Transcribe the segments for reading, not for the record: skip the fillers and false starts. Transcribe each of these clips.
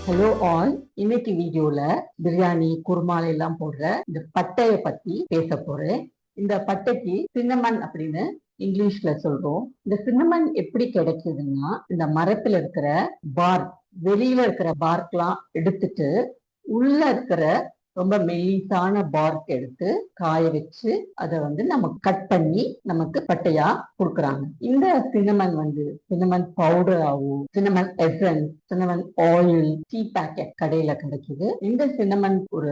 Hello all. இன்னைக்கு வீடியோல பிரியாணி குருமால எல்லாம் போடுற இந்த பட்டைய பத்தி பேச போறேன். இந்த பட்டைக்கு சின்னமன் அப்படின்னு இங்கிலீஷ்ல சொல்றோம். இந்த சின்னமன் எப்படி கிடைக்குதுன்னா, இந்த மரத்துல இருக்கிற பார்க், வெளியில இருக்கிற பார்க்லாம் எடுத்துட்டு உள்ள இருக்கிற ரொம்ப மெல்லிசான பார்க் எடுத்து காய வச்சு அதை நம்ம கட் பண்ணி நமக்கு பட்டையா கொடுக்குறாங்க. இந்த சின்னமன் பவுடர் ஆகும், cinnamon essence, cinnamon oil, tea packet கடையில கிடைக்குது. இந்த சின்னமன் ஒரு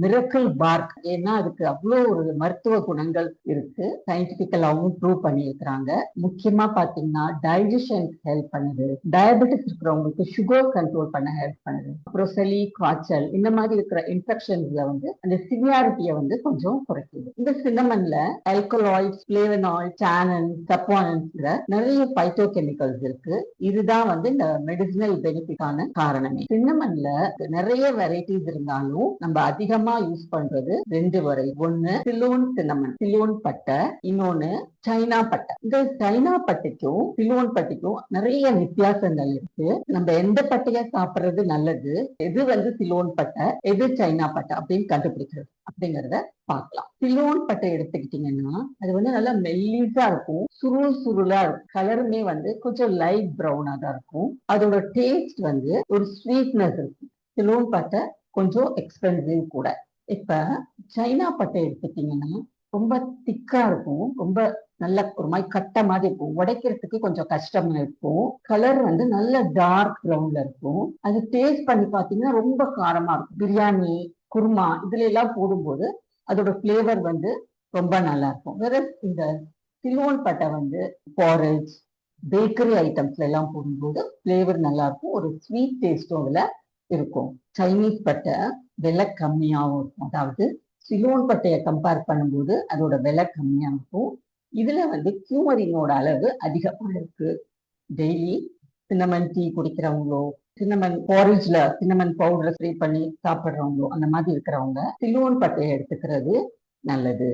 மிரக்கல் பார்க். ஏன்னா அதுக்கு அவ்வளவு ஒரு மருத்துவ குணங்கள் இருக்கு, சயின்டிபிக்கலாவும் ப்ரூவ் பண்ணியிருக்கிறாங்க. முக்கியமா பாத்தீங்கன்னா டைஜஷன் ஹெல்ப் பண்ணுது, டயபெட்டிஸ் இருக்கிறவங்களுக்கு சுகர் கண்ட்ரோல் பண்ண ஹெல்ப் பண்ணுது, அப்புறம் சளி காய்ச்சல் இந்த மாதிரி இருக்கிற இன்ஃபெக்ஷன்ஸ்ல அந்த சிவியாரிட்டியை கொஞ்சம் குறைக்குது. இந்த சின்னமன்ல ஆல்கலாய்ட்ஸ், பிளேவனாய்ட், டானின், சப்பானன்ஸ்ல நிறைய பைட்டோ கெமிக்கல்ஸ் இருக்கு. இதுதான் இந்த மெடிசினல் பெனிஃபிட்டான காரணமே. சின்னமன்ல நிறைய வெரைட்டிஸ் இருந்தாலும் நம்ம அதிகமா யூஸ் பண்றது ரெண்டு வரை. ஒன்னு சிலோன் சின்னமன், சிலோன் பட்டை, இன்னொன்னு சைனா பட்டை. இந்த சைனா பட்டைக்கும் சிலோன் பட்டைக்கும் நிறைய வித்தியாசங்கள் இருக்கு. நம்ம எந்த பட்டையை சாப்பிடுறது நல்லது, எது சிலோன் பட்டை, எது சைனா பட்டை அப்படின்னு கண்டுபிடிக்கிறது அப்படிங்கறத பார்க்கலாம். சிலோன் பட்டை எடுத்துக்கிட்டீங்கன்னா அது நல்லா மெல்லிசா இருக்கும், சுருள் சுருளா இருக்கும். கலருமே கொஞ்சம் லைட் ப்ரௌனா தான் இருக்கும். அதோட டேஸ்ட் ஒரு ஸ்வீட்னஸ் இருக்கும். சிலோன் பட்டை கொஞ்சம் எக்ஸ்பென்சிவ் கூட. இப்ப சைனா பட்டை எடுத்துட்டீங்கன்னா ரொம்ப திக்கா இருக்கும், ரொம்ப நல்ல ஒரு மாதிரி கட்ட மாதிரி இருக்கும், உடைக்கிறதுக்கு கொஞ்சம் கஷ்டமா இருக்கும். கலர் நல்ல டார்க் ப்ரௌன்ல இருக்கும். அது டேஸ்ட் பண்ணி பாத்தீங்கன்னா ரொம்ப காரமா இருக்கும். பிரியாணி, குருமா இதுல எல்லாம் போடும்போது அதோட பிளேவர் ரொம்ப நல்லா இருக்கும். வேற இந்த சிலோன் பட்டை பாரேஜ், பேக்கரி ஐட்டம்ஸ்ல எல்லாம் போடும்போது பிளேவர் நல்லா இருக்கும், ஒரு ஸ்வீட் டேஸ்டும் அதுல இருக்கும். சைனீஸ் பட்டை விலை கம்மியாகவும் இருக்கும். அதாவது சிலோன் பட்டையை கம்பேர் பண்ணும்போது அதோட விலை கம்மியா இருக்கும். இதுல கியூமரினோட அளவு அதிகமா இருக்கு. டெய்லி சின்னமன் டீ குடிக்கிறவங்களோ, சின்னமன் பாரேஜ்ல சின்னமன் பவுடர் ஸ்ப்ரே பண்ணி சாப்பிடுறவங்களோ, அந்த மாதிரி இருக்கிறவங்க சிலோன் பட்டையை எடுத்துக்கிறது நல்லது.